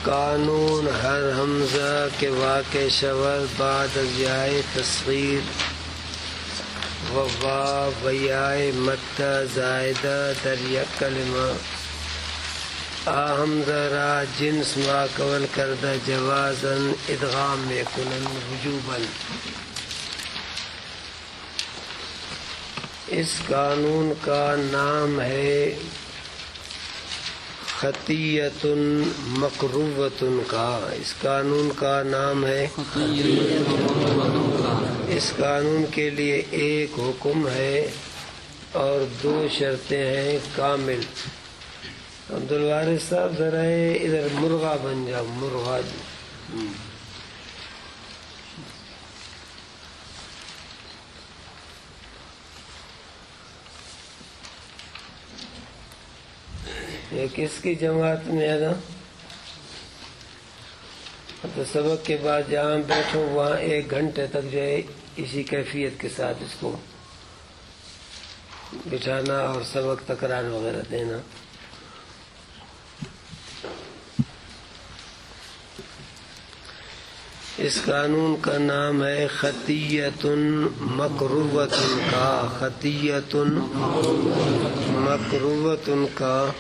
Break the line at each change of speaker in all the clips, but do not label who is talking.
قانون ہر حمزہ کے واقع شور بعد از یائے تصغیر و واو و یائے مدہ زائدہ در یک کلمہ آ حمزہ را جنس ماقبل کردہ جوازاً ادغام میں کنن وجوباً۔ اس قانون کا نام ہے خطیۃ مقروۃ کا۔ اس قانون کا نام ہے اس قانون کے لیے ایک حکم ہے اور دو شرطیں ہیں کامل۔ عبدالوارث صاحب ذرا ادھر مرغا بن جاؤ، مرغا جی۔ یہ کس کی جماعت میں ہے نا؟ تو سبق کے بعد جہاں بیٹھو وہاں 1 گھنٹے تک جو ہے اسی کیفیت کے ساتھ اس کو بٹھانا اور سبق تکرار وغیرہ دینا۔ اس قانون کا نام ہے خطیۃ مقروۃ کا۔ خطیۃ مقروۃ کا۔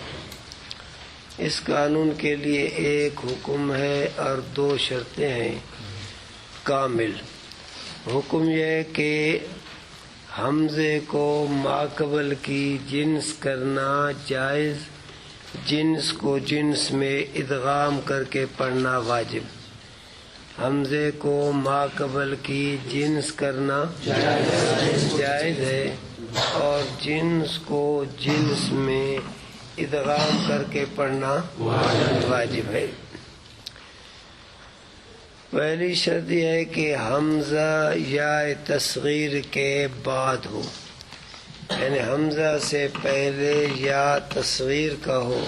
اس قانون کے لیے ایک حکم ہے اور 2 شرطیں ہیں کامل۔ حکم یہ ہے کہ حمزے کو ماقبل کی جنس کرنا جائز، جنس کو جنس میں ادغام کر کے پڑھنا واجب۔ حمزے کو ماقبل کی جنس کرنا جائز ہے اور جنس کو جنس میں ادغام کر کے پڑھنا واجب ہے۔ پہلی شرط یہ ہے کہ حمزہ یا تصغیر کے بعد ہو، یعنی حمزہ سے پہلے یا تصغیر کا ہو۔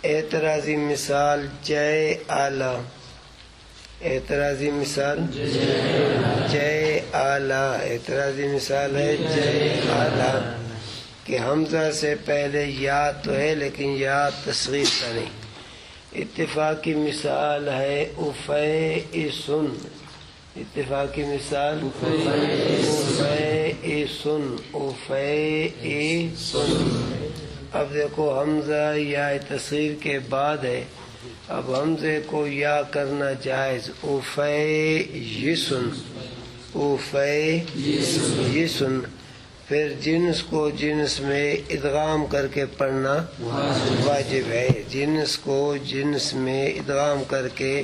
اعتراضی مثال جے آلہ، اعتراضی مثال جے آلہ، اعتراضی مثال ہے جے آلہ کہ حمزہ سے پہلے یا تو ہے لیکن یا تصغیر کا نہیں۔ اتفاقی مثال ہے افیسن، اتفاقی مثال افیسن، افیسن۔ اب دیکھو حمزہ یا تصغیر کے بعد ہے، اب حمزے کو یا کرنا جائز، افیسن، افیسن۔ پھر جنس کو جنس میں ادغام کر کے پڑھنا واجب ہے، جنس کو جنس میں ادغام کر کے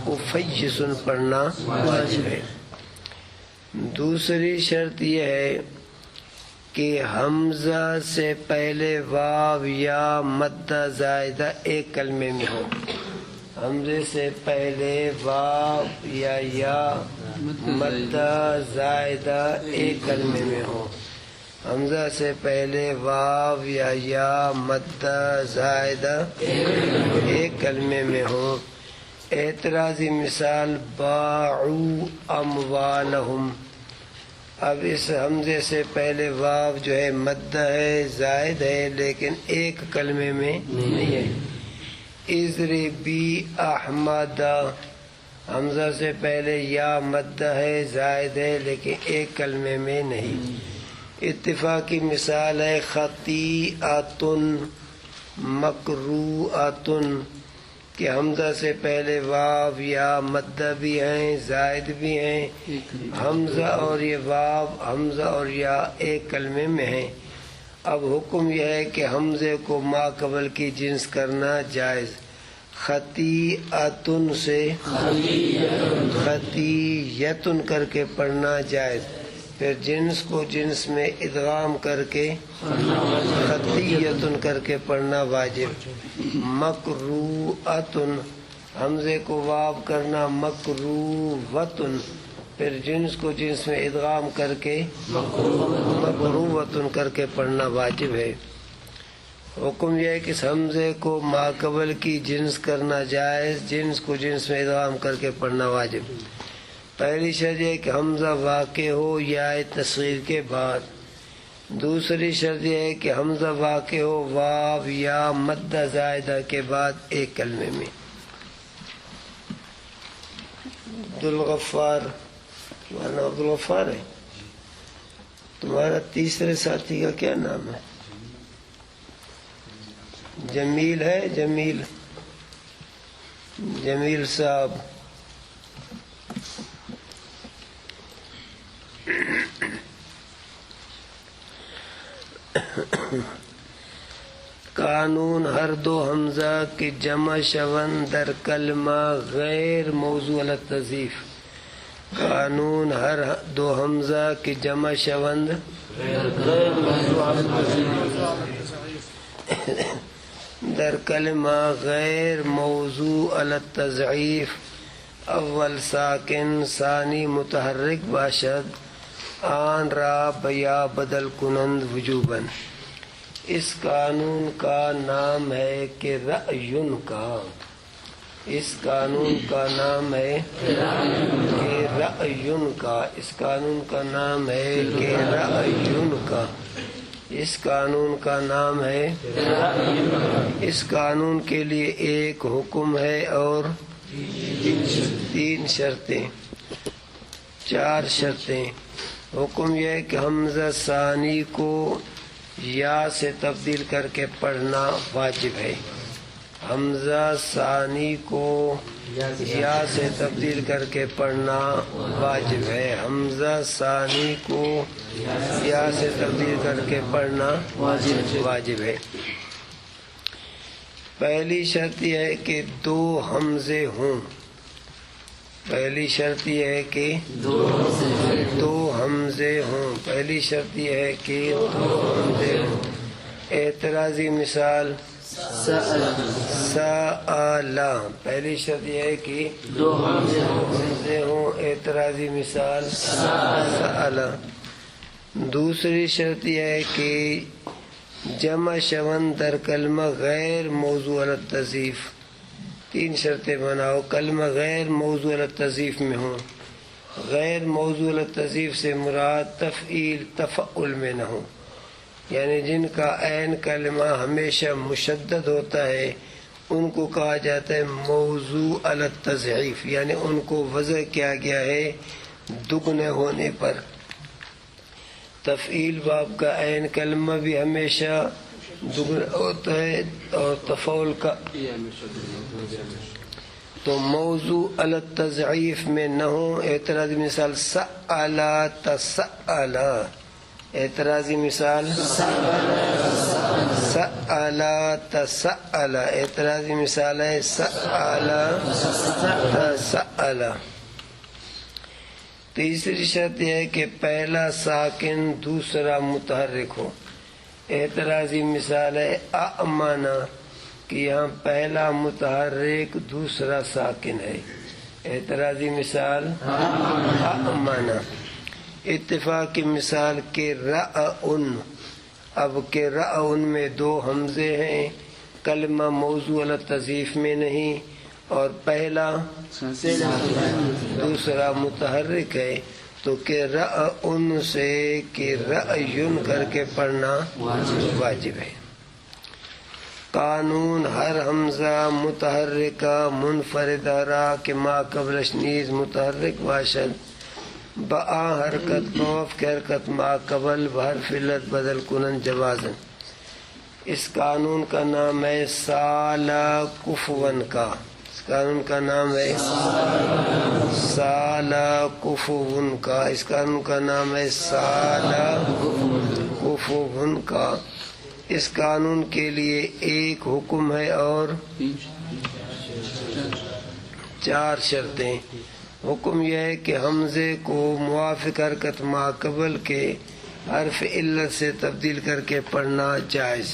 افیسن پڑھنا واجب ہے۔ دوسری شرط یہ ہے کہ حمزہ سے پہلے واو یا مدہ زائدہ ایک کلمے میں ہو۔ حمزے سے پہلے واو یا مدہ زائدہ ایک کلمے میں ہو۔ حمزہ سے پہلے واو یا مدہ زائدہ ایک کلمے میں ہو۔ اعتراضی مثال باعوا اموالہم۔ اب اس حمزے سے پہلے واو جو ہے مدہ ہے، زائد ہے لیکن ایک کلمے میں نہیں ہے۔ اضربی احمدہ، حمزہ سے پہلے یا مدہ ہے، زائد ہے لیکن ایک کلمے میں نہیں۔ اتفاقی مثال ہے خطیئۃ مقروءۃ کہ حمزہ سے پہلے واو یا مدہ بھی ہیں، زائد بھی ہیں، حمزہ اور یہ واو، حمزہ اور یا ایک کلمے میں ہیں۔ اب حکم یہ ہے کہ حمزے کو ماقبل کی جنس کرنا جائز، خطیئۃ سے خطیئۃ کر کے پڑھنا جائز، پھر جنس کو جنس میں ادغام کر کے خطیئۃ کر کے پڑھنا واجب۔ مقروءۃ، حمزے کو واو کرنا مقروءۃ، پھر جنس کو جنس میں ادغام کر کے مقروءۃ کر کے پڑھنا واجب ہے۔ حکم یہ ہے کہ اس حمزے کو ماقبل کی جنس کرنا جائز، جنس کو جنس میں ادغام کر کے پڑھنا واجب۔ پہلی شرط یہ کہ حمزہ واقع ہو یا تصغیر کے بعد۔ دوسری شرط یہ ہے کہ حمزہ واقع ہو واو یا مدہ زائدہ کے بعد ایک کلمے میں۔ عبد الغفار، تمہارا نام عبد الغفار ہے؟ تمہارا تیسرے ساتھی کا کیا نام ہے؟ جمیل ہے؟ جمیل، جمیل صاحب. قانون ہر دو حمزہ کی جمع شوند در کلمہ غیر موضوع التضیف. قانون ہر دو حمزہ کی جمع شوند در کلمہ غیر موضوع التضعیف اول ساکن ثانی متحرک باشد آن را بیا بدل کنند وجوباً. اس قانون کا نام ہے کہ رأیون کا، اس قانون کا نام ہے کہ رأیون کا، اس قانون کا نام ہے کہ رأیون کا، اس قانون کا نام ہے. اس قانون کے لیے ایک حکم ہے اور 3 شرطیں، 4 شرطیں. حکم یہ ہے کہ حمزہ ثانی کو یا سے تبدیل کر کے پڑھنا واجب ہے. حمزہ ثانی کو یا سے تبدیل کر کے پڑھنا واجب ہے. حمزہ ثانی کو یا سے تبدیل کر کے پڑھنا واجب ہے. پہلی شرط یہ ہے کہ 2 حمزے ہوں. پہلی شرط یہ ہے کہ 2 حمزے ہوں. پہلی شرط یہ ہے کہ 2 حمزے ہوں. اعتراضی مثال سألا، پہلی شرط یہ ہے کہ 2 حمزے ہوں. اعتراضی مثال سألا. دوسری شرط یہ ہے کہ جمع شوند در کلمہ غیر موضوع التضیف. 3 شرطیں بناؤ. کلمہ غیر موضوع التضیف میں ہوں. غیر موضوع التضیف سے مراد تفعیل تفعل میں نہ ہو، یعنی جن کا عین کلمہ ہمیشہ مشدد ہوتا ہے ان کو کہا جاتا ہے موضوع التضعیف، یعنی ان کو وضع کیا گیا ہے دگنے ہونے پر. تفعیل باب کا عین کلمہ بھی ہمیشہ دگنا ہوتا ہے اور تفعول کا تو موضوع التضعیف میں نہ ہو. اعتراضی مثال سألا تسألا. اعتراضی مثال سألا تسألا. اعتراضی مثال ہے سألا تسألا. تیسری شرط یہ ہے کہ پہلا ساکن دوسرا متحرک ہو. اعتراضی مثال ہے اَأْمَنَ، کہ یہاں پہلا متحرک دوسرا ساکن ہے. اعتراضی مثال اَأْمَنَ. اتفاق کی مثال کہ رأن. اب کہ رأن میں 2 حمزے ہیں، کلمہ موضوع التضیف میں نہیں، اور پہلا دوسرا متحرک ہے، تو کہ رأن سے کہ رأیون کر کے پڑھنا واجب ہے. قانون ہر حمزہ متحرکہ منفردہ را کہ ما قبلش نیز متحرک باشد بآ حرکت بوف کے حرکت ما قبل بحرف علت بدل کنن جوازن. اس قانون کا نام ہے سالا کفون کا. اس قانون کا نام ہے سالا کفون کا. اس قانون کا نام ہے سالا کفون کا. اس قانون کے لیے ایک حکم ہے اور 4 شرطیں. حکم یہ ہے کہ حمزے کو موافق حرکت ما قبل کے حرف علت سے تبدیل کر کے پڑھنا جائز.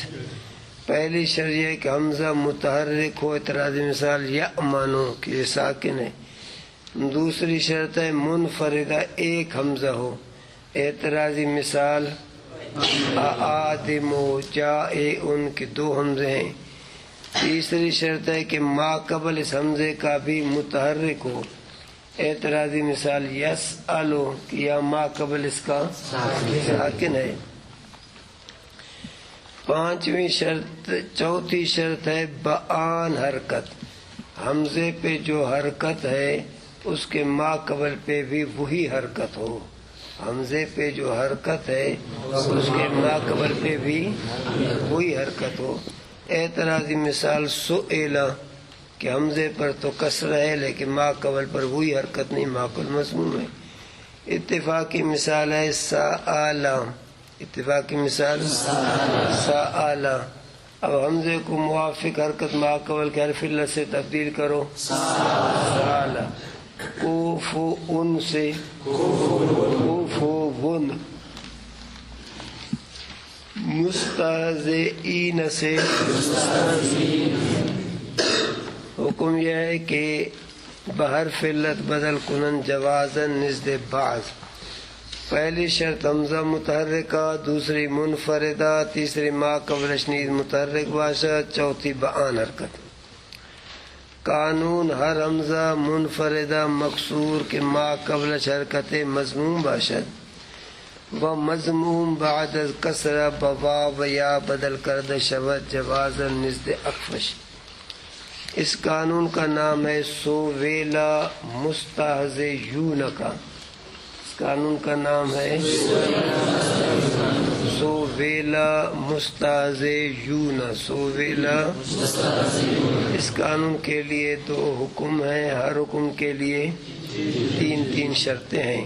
پہلی شرط یہ ہے کہ حمزہ متحرک ہو. اعتراضی مثال یأمنو کہ یہ ساکن ہے. دوسری شرط ہے منفردہ، ایک حمزہ ہو. اعتراضی مثال آدمو جائے ان کے 2 حمزے ہیں. تیسری شرط ہے کہ ما قبل اس حمزے کا بھی متحرک ہو. اعتراضی مثال یسألو کہ یا ما قبل اس کا ساکن ہے. چوتھی شرط ہے بآن حرکت. حمزے پہ جو حرکت ہے اس کے ما قبل پہ بھی وہی حرکت ہو. حمزے پہ جو حرکت ہے اس کے ما قبل پہ بھی وہی حرکت ہو. اعتراضی مثال سئلا کہ حمزے پر تو کسر ہے لیکن ما قبل پر وہی حرکت نہیں، معقول مضموم ہے. اتفاقی مثال ہے سآلا، اتفاقی مثال سآلا. اب حمزے کو موافق حرکت ما قبل کے حرف علت سے تبدیل کرو، سآلا. کوفؤن سے کوفؤن، مستہزئین سے. حکم یہ ہے کہ بحرف علت بدل کنن جوازن نزد بعض. پہلی شرط حمزہ متحرکہ، دوسری منفردہ، تیسری ما قبل شنید متحرک باشد، چوتھی بعان حرکت. قانون ہر حمزہ منفردہ مکسور کے ما قبل حرکت مضموم باشد و مضموم بعد از کسرہ بواو یا بدل کرد شود جوازن نزد اخفش. اس قانون کا نام ہے سویلا مستہزئون کا. اس قانون کا نام ہے سویلا مستہزئون، سویلا. اس قانون کے لیے 2 حکم ہیں، ہر حکم کے لیے 3 شرطیں ہیں.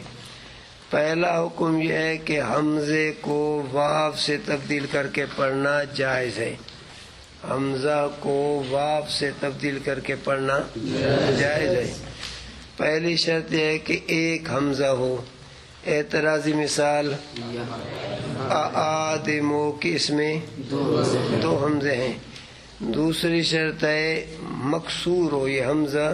پہلا حکم یہ ہے کہ حمزے کو واو سے تبدیل کر کے پڑھنا جائز ہے. حمزہ کو واو سے تبدیل کر کے پڑھنا جائز ہے. پہلی شرط یہ ہے کہ ایک حمزہ ہو. اعتراضی مثال آدمو کہ اس میں 2 حمزے ہیں. دوسری شرط ہے مکسور ہو یہ حمزہ.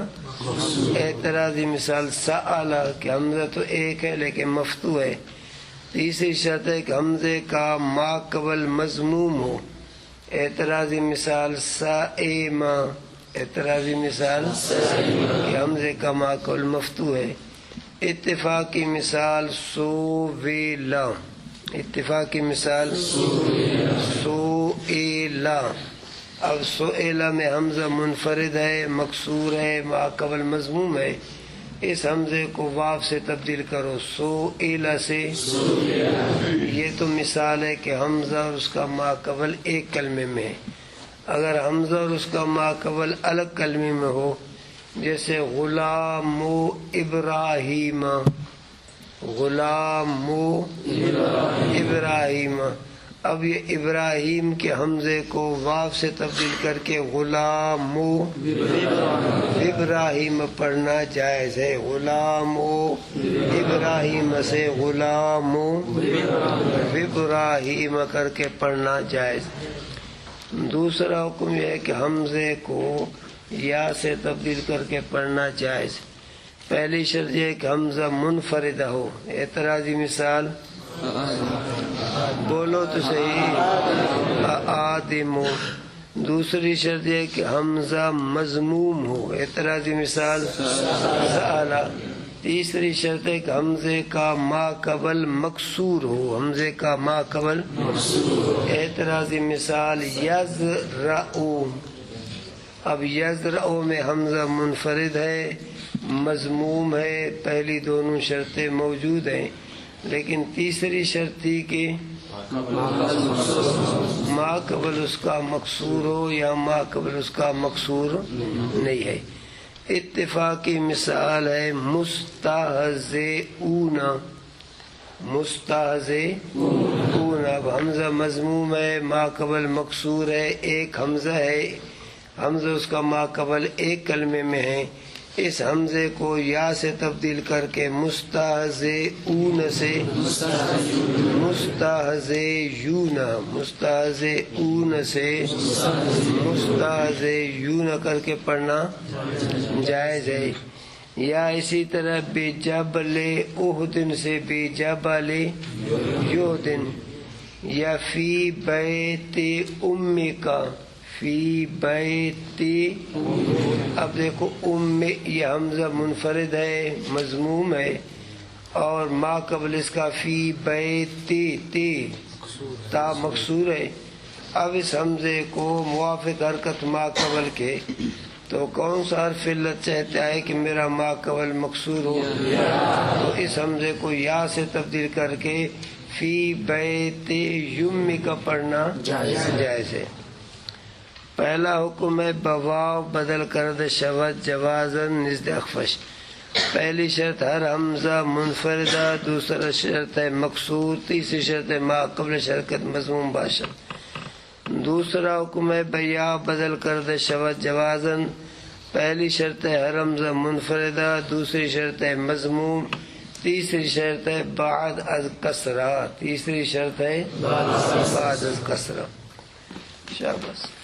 اعتراضی مثال سآلا کہ حمزہ تو ایک ہے لیکن مفتوح ہے. تیسری شرط ہے کہ حمزے کا ما قبل مضموم ہو. اعتراضی مثال سائما، اعتراضی مثال کہ حمزے کا ما قبل مفتوح ہے. اتفاقی مثال سویلا، اتفاقی مثال سوئلا. اب سئلا میں حمزہ منفرد ہے، مکسور ہے، ما قبل مضموم ہے. اس حمزے کو واو سے تبدیل کرو، سئلا سے. یہ تو مثال ہے کہ حمزہ اور اس کا ما قبل ایک کلمے میں ہے. اگر حمزہ اور اس کا ما قبل الگ کلمے میں ہو، جیسے غلام ابراہیم، غلام ابراہیم. اب یہ ابراہیم کے حمزے کو واو سے تبدیل کر کے غلام ابراہیم پڑھنا جائز ہے. غلام ابراہیم سے غلام ابراہیم کر کے پڑھنا جائز. دوسرا حکم یہ ہے کہ حمزے کو یا سے تبدیل کر کے پڑھنا جائز. پہلی شرط یہ ہے کہ حمزہ منفردہ ہو. اعتراضی مثال بولو تو صحیح آدمو. دوسری شرط یہ ہے کہ حمزہ مضموم ہو. اعتراضی مثال سآلا. تیسری شرط ہے کہ حمزے کا ما قبل مکسور ہو، حمزے کا ما قبل. اعتراضی مثال یزرعو. اب یزرعو میں حمزہ منفرد ہے، مضموم ہے. پہلی دونوں شرطیں موجود ہیں، لیکن تیسری شرط تھی کہ ما قبل اس کا مکسور ہو یا ما قبل اس کا مکسور نہیں ہے. اتفاقی مثال ہے مستہزئون، مستہزئون. اب حمزہ مضموم ہے، ما قبل مکسور ہے، ایک حمزہ ہے. حمزہ اس کا ما قبل ایک کلمے میں ہے. اس حمزے کو یا سے تبدیل کر کے مستہزئون سے مستہزئون، مستہزئون سے مستہزئون کر کے پڑھنا جائز ہے. یا اسی طرح بے جبل احد سے بے جبل یہدن. یا فی بیت امک، فی بیت. اب دیکھو ام یہ حمزہ منفرد ہے، مضموم ہے، اور ما قبل اس کا فی بیت تی تا مکسور ہے. اب اس حمزے کو موافق حرکت ما قبل کے تو کون سا حرف علت چاہتا ہے کہ میرا ما قبل مکسور ہو؟ تو اس حمزے کو یا سے تبدیل کر کے فی بیت یمی کا پڑھنا جائز ہے۔ پہلا حکم ہے بواو بدل کرد شود جوازن نزد اخفش۔ پہلی شرط ہر حمزہ منفردہ، دوسرا شرط ہے مکسور، تیسری شرط ہے ما قبل شرکت مضموم باشد۔ دوسرا حکم ہے بیا بدل کرد شود جوازن۔ پہلی شرط ہے ہر حمزہ منفردہ، دوسری شرط ہے مضموم، تیسری شرط ہے بعد از کسرہ، تیسری شرط ہے بعد از کسرہ۔ شاباش۔